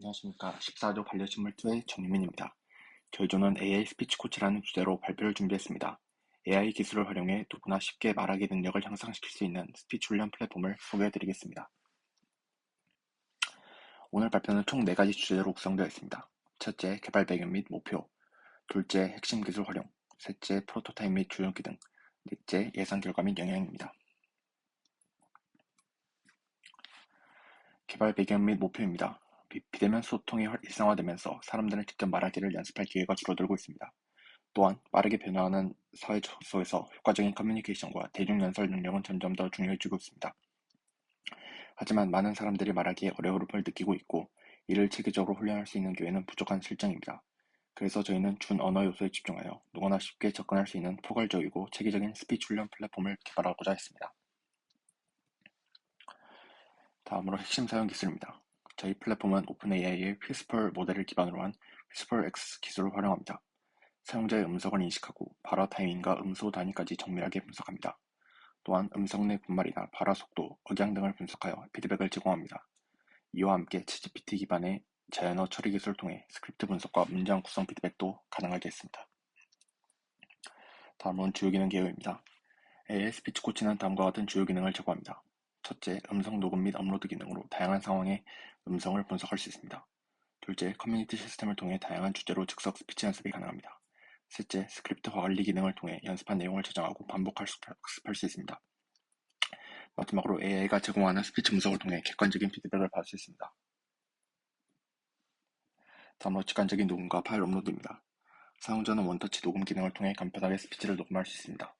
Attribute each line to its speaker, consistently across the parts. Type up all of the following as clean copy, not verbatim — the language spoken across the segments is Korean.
Speaker 1: 안녕하십니까. 14조 반려식물2의 정유민입니다. 저희 조는 AI 스피치 코치라는 주제로 발표를 준비했습니다. AI 기술을 활용해 누구나 쉽게 말하기 능력을 향상시킬 수 있는 스피치 훈련 플랫폼을 소개해드리겠습니다. 오늘 발표는 총 4가지 주제로 구성되어 있습니다. 첫째, 개발 배경 및 목표. 둘째, 핵심 기술 활용. 셋째, 프로토타입 및 주요기 등. 넷째, 예상 결과 및 영향입니다. 개발 배경 및 목표입니다. 비대면 소통이 일상화되면서 사람들은 직접 말하기를 연습할 기회가 줄어들고 있습니다. 또한 빠르게 변화하는 사회 속에서 효과적인 커뮤니케이션과 대중연설 능력은 점점 더 중요해지고 있습니다. 하지만 많은 사람들이 말하기에 어려움을 느끼고 있고 이를 체계적으로 훈련할 수 있는 기회는 부족한 실정입니다. 그래서 저희는 준 언어 요소에 집중하여 누구나 쉽게 접근할 수 있는 포괄적이고 체계적인 스피치 훈련 플랫폼을 개발하고자 했습니다. 다음으로 핵심 사용 기술입니다. 저희 플랫폼은 오픈AI의 Whisper 모델을 기반으로 한 WhisperX 기술을 활용합니다. 사용자의 음성을 인식하고 발화 타이밍과 음소 단위까지 정밀하게 분석합니다. 또한 음성 내 분말이나 발화 속도, 억양 등을 분석하여 피드백을 제공합니다. 이와 함께 챗GPT 기반의 자연어 처리 기술을 통해 스크립트 분석과 문장 구성 피드백도 가능하게 했습니다. 다음은 주요 기능 개요입니다. AI 스피치 코치는 다음과 같은 주요 기능을 제공합니다. 첫째, 음성 녹음 및 업로드 기능으로 다양한 상황의 음성을 분석할 수 있습니다. 둘째, 커뮤니티 시스템을 통해 다양한 주제로 즉석 스피치 연습이 가능합니다. 셋째, 스크립트 관리 기능을 통해 연습한 내용을 저장하고 학습할 수 있습니다. 마지막으로 AI가 제공하는 스피치 분석을 통해 객관적인 피드백을 받을 수 있습니다. 다음으로 직관적인 녹음과 파일 업로드입니다. 사용자는 원터치 녹음 기능을 통해 간편하게 스피치를 녹음할 수 있습니다.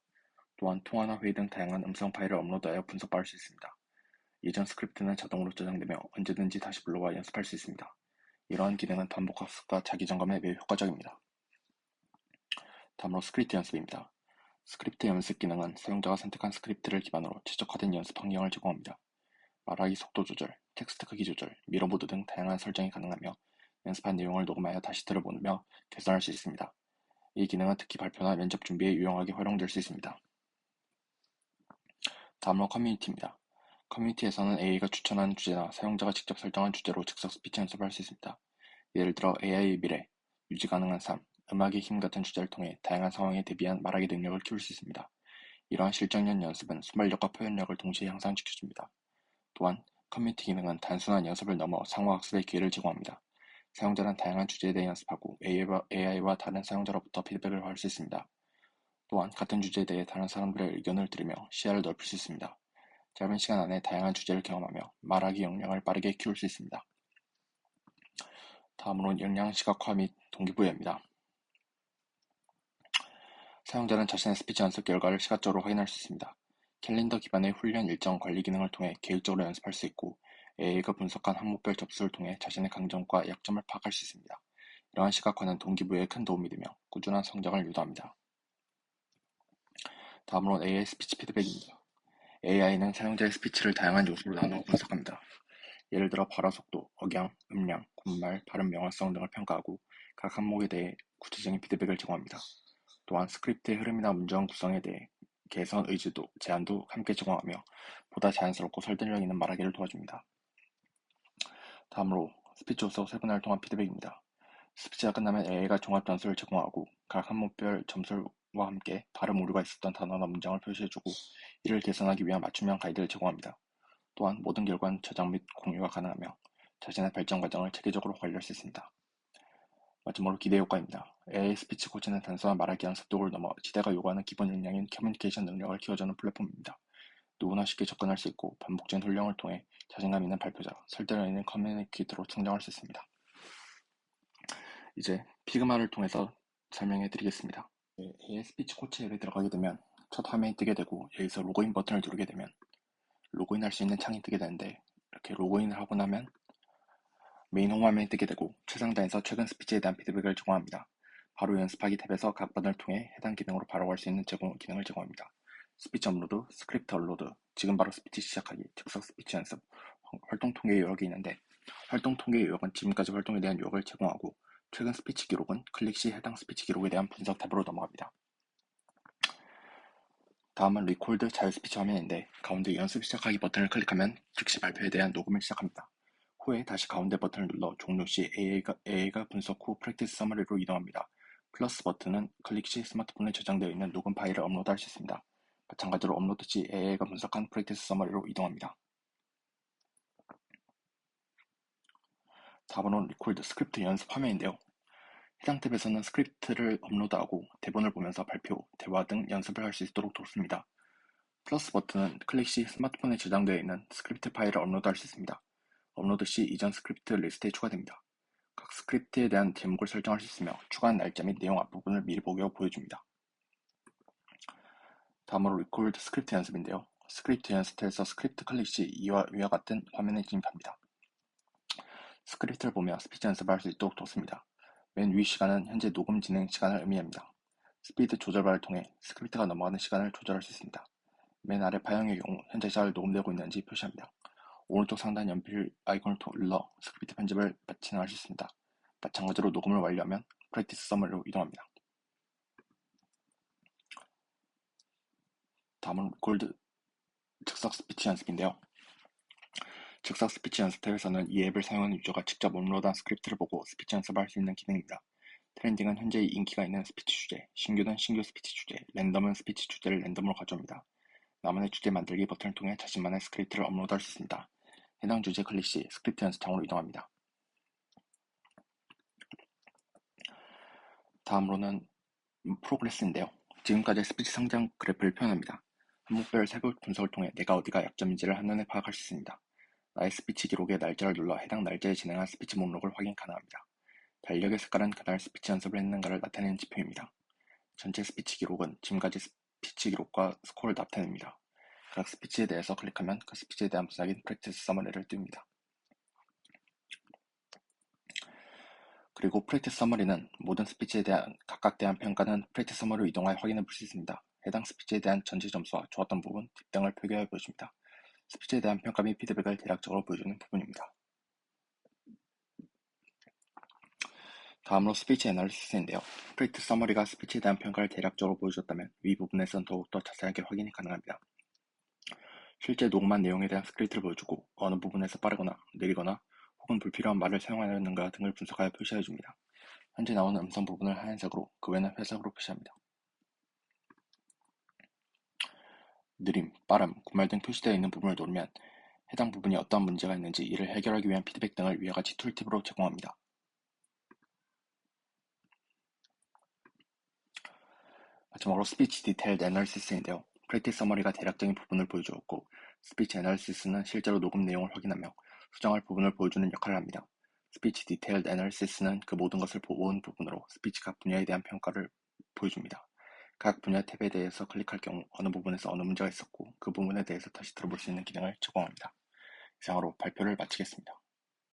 Speaker 1: 또한 통화나 회의 등 다양한 음성 파일을 업로드하여 분석받을 수 있습니다. 예전 스크립트는 자동으로 저장되며 언제든지 다시 불러와 연습할 수 있습니다. 이러한 기능은 반복 학습과 자기 점검에 매우 효과적입니다. 다음으로 스크립트 연습입니다. 스크립트 연습 기능은 사용자가 선택한 스크립트를 기반으로 최적화된 연습 환경을 제공합니다. 말하기 속도 조절, 텍스트 크기 조절, 미러보드 등 다양한 설정이 가능하며 연습한 내용을 녹음하여 다시 들어보며 개선할 수 있습니다. 이 기능은 특히 발표나 면접 준비에 유용하게 활용될 수 있습니다. 다음으로 커뮤니티입니다. 커뮤니티에서는 AI가 추천한 주제나 사용자가 직접 설정한 주제로 즉석 스피치 연습을 할 수 있습니다. 예를 들어 AI의 미래, 유지 가능한 삶, 음악의 힘 같은 주제를 통해 다양한 상황에 대비한 말하기 능력을 키울 수 있습니다. 이러한 실전형 연습은 순발력과 표현력을 동시에 향상시켜줍니다. 또한 커뮤니티 기능은 단순한 연습을 넘어 상호학습의 기회를 제공합니다. 사용자는 다양한 주제에 대해 연습하고 AI와 다른 사용자로부터 피드백을 받을 수 있습니다. 또한 같은 주제에 대해 다른 사람들의 의견을 들으며 시야를 넓힐 수 있습니다. 짧은 시간 안에 다양한 주제를 경험하며 말하기 역량을 빠르게 키울 수 있습니다. 다음으로는 역량 시각화 및 동기부여입니다. 사용자는 자신의 스피치 연습 결과를 시각적으로 확인할 수 있습니다. 캘린더 기반의 훈련 일정 관리 기능을 통해 계획적으로 연습할 수 있고 AI가 분석한 항목별 접수를 통해 자신의 강점과 약점을 파악할 수 있습니다. 이러한 시각화는 동기부여에 큰 도움이 되며 꾸준한 성장을 유도합니다. 다음으로는 AI 스피치 피드백입니다. AI는 사용자의 스피치를 다양한 요소로 나누어 분석합니다. 예를 들어 발화 속도, 억양, 음량, 군말, 발음 명확성 등을 평가하고 각 항목에 대해 구체적인 피드백을 제공합니다. 또한 스크립트의 흐름이나 문장 구성에 대해 개선 의지도, 제안도 함께 제공하며 보다 자연스럽고 설득력 있는 말하기를 도와줍니다. 다음으로 스피치 요소 세분화를 통한 피드백입니다. 스피치가 끝나면 AI가 종합 점수를 제공하고 각 항목별 점수와 함께 발음 오류가 있었던 단어나 문장을 표시해주고 이를 개선하기 위한 맞춤형 가이드를 제공합니다. 또한 모든 결과는 저장 및 공유가 가능하며 자신의 발전 과정을 체계적으로 관리할 수 있습니다. 마지막으로 기대 효과입니다. AI 스피치 코치는 단순한 말하기랑 습득을 넘어 시대가 요구하는 기본 역량인 커뮤니케이션 능력을 키워주는 플랫폼입니다. 누구나 쉽게 접근할 수 있고 반복적인 훈련을 통해 자신감 있는 발표자, 설득력 있는 커뮤니케이터로 성장할 수 있습니다. 이제 피그마를 통해서 설명해 드리겠습니다. AI 스피치 코치 앱에 들어가게 되면 첫 화면이 뜨게 되고 여기서 로그인 버튼을 누르게 되면 로그인할 수 있는 창이 뜨게 되는데 이렇게 로그인을 하고 나면 메인 홈화면이 뜨게 되고 최상단에서 최근 스피치에 대한 피드백을 제공합니다. 바로 연습하기 탭에서 각 버튼을 통해 해당 기능으로 바로 갈 수 있는 기능을 제공합니다. 스피치 업로드, 스크립트 업로드, 지금 바로 스피치 시작하기, 즉석 스피치 연습, 활동 통계 요약이 있는데 활동 통계 요약은 지금까지 활동에 대한 요약을 제공하고 최근 스피치 기록은 클릭 시 해당 스피치 기록에 대한 분석 탭으로 넘어갑니다. 다음은 리콜드 자유 스피치 화면인데 가운데 연습 시작하기 버튼을 클릭하면 즉시 발표에 대한 녹음을 시작합니다. 후에 다시 가운데 버튼을 눌러 종료 시 AI가 분석 후 프랙티스 서머리로 이동합니다. 플러스 버튼은 클릭 시 스마트폰에 저장되어 있는 녹음 파일을 업로드할 수 있습니다. 마찬가지로 업로드 시 AI가 분석한 프랙티스 서머리로 이동합니다. 다음으로는 리콜드 스크립트 연습 화면인데요. 해당 탭에서는 스크립트를 업로드하고 대본을 보면서 발표, 대화 등 연습을 할 수 있도록 돕습니다. 플러스 버튼은 클릭 시 스마트폰에 저장되어 있는 스크립트 파일을 업로드할 수 있습니다. 업로드 시 이전 스크립트 리스트에 추가됩니다. 각 스크립트에 대한 제목을 설정할 수 있으며 추가한 날짜 및 내용 앞부분을 미리 보게 보여줍니다. 다음으로 리콜드 스크립트 연습인데요. 스크립트 연습에서 스크립트 클릭 시 위와 같은 화면에 진입합니다. 스크립트를 보며 스피치 연습을 할 수 있도록 돕습니다. 맨 위 시간은 현재 녹음 진행 시간을 의미합니다. 스피드 조절바를 통해 스크립트가 넘어가는 시간을 조절할 수 있습니다. 맨 아래 파형의 경우 현재 잘 녹음되고 있는지 표시합니다. 오른쪽 상단 연필 아이콘을 눌러 스크립트 편집을 진행할 수 있습니다. 마찬가지로 녹음을 완료하면 프랙티스 서머리로 이동합니다. 다음은 리콜드 즉석 스피치 연습인데요. 즉석 스피치 연습 탭에서는 이 앱을 사용하는 유저가 직접 업로드한 스크립트를 보고 스피치 연습을 할 수 있는 기능입니다. 트렌딩은 현재 인기가 있는 스피치 주제, 신규는 신규 스피치 주제, 랜덤은 스피치 주제를 랜덤으로 가져옵니다. 나만의 주제 만들기 버튼을 통해 자신만의 스크립트를 업로드할 수 있습니다. 해당 주제 클릭 시 스크립트 연습창으로 이동합니다. 다음으로는 프로그레스인데요. 지금까지 스피치 성장 그래프를 표현합니다. 항목별 세부 분석을 통해 내가 어디가 약점인지를 한눈에 파악할 수 있습니다. 나의 스피치 기록에 날짜를 눌러 해당 날짜에 진행한 스피치 목록을 확인 가능합니다. 달력의 색깔은 그날 스피치 연습을 했는가를 나타내는 지표입니다. 전체 스피치 기록은 지금까지 스피치 기록과 스코어를 나타냅니다. 각 스피치에 대해서 클릭하면 그 스피치에 대한 분석인 프랙티스 서머리를 뜹니다. 그리고 프랙티스 서머리는 모든 스피치에 대한 각각 대한 평가는 프랙티스 서머리로 이동하여 확인해 볼 수 있습니다. 해당 스피치에 대한 전체 점수와 좋았던 부분, 팁 등을 표기하여 보여줍니다. 스피치에 대한 평가 및 피드백을 대략적으로 보여주는 부분입니다. 다음으로 스피치 애널리시스인데요. 프랙티스 서머리가 스피치에 대한 평가를 대략적으로 보여줬다면 위 부분에서는 더욱더 자세하게 확인이 가능합니다. 실제 녹음한 내용에 대한 스크립트를 보여주고 어느 부분에서 빠르거나 느리거나 혹은 불필요한 말을 사용하였는가 등을 분석하여 표시해줍니다. 현재 나오는 음성 부분을 하얀색으로, 그 외는 회색으로 표시합니다. 느림, 빠름, 군말 등 표시되어 있는 부분을 누르면 해당 부분이 어떠한 문제가 있는지 이를 해결하기 위한 피드백 등을 위와 같이 툴팁으로 제공합니다. 마지막으로 스피치 디테일드 애널리시스인데요. 프랙티스 서머리가 대략적인 부분을 보여주었고 스피치 애널리시스는 실제로 녹음 내용을 확인하며 수정할 부분을 보여주는 역할을 합니다. 스피치 디테일드 애널리시스는 그 모든 것을 본 부분으로 스피치 각 분야에 대한 평가를 보여줍니다. 각 분야 탭에 대해서 클릭할 경우 어느 부분에서 어느 문제가 있었고 그 부분에 대해서 다시 들어볼 수 있는 기능을 제공합니다. 이상으로 발표를 마치겠습니다.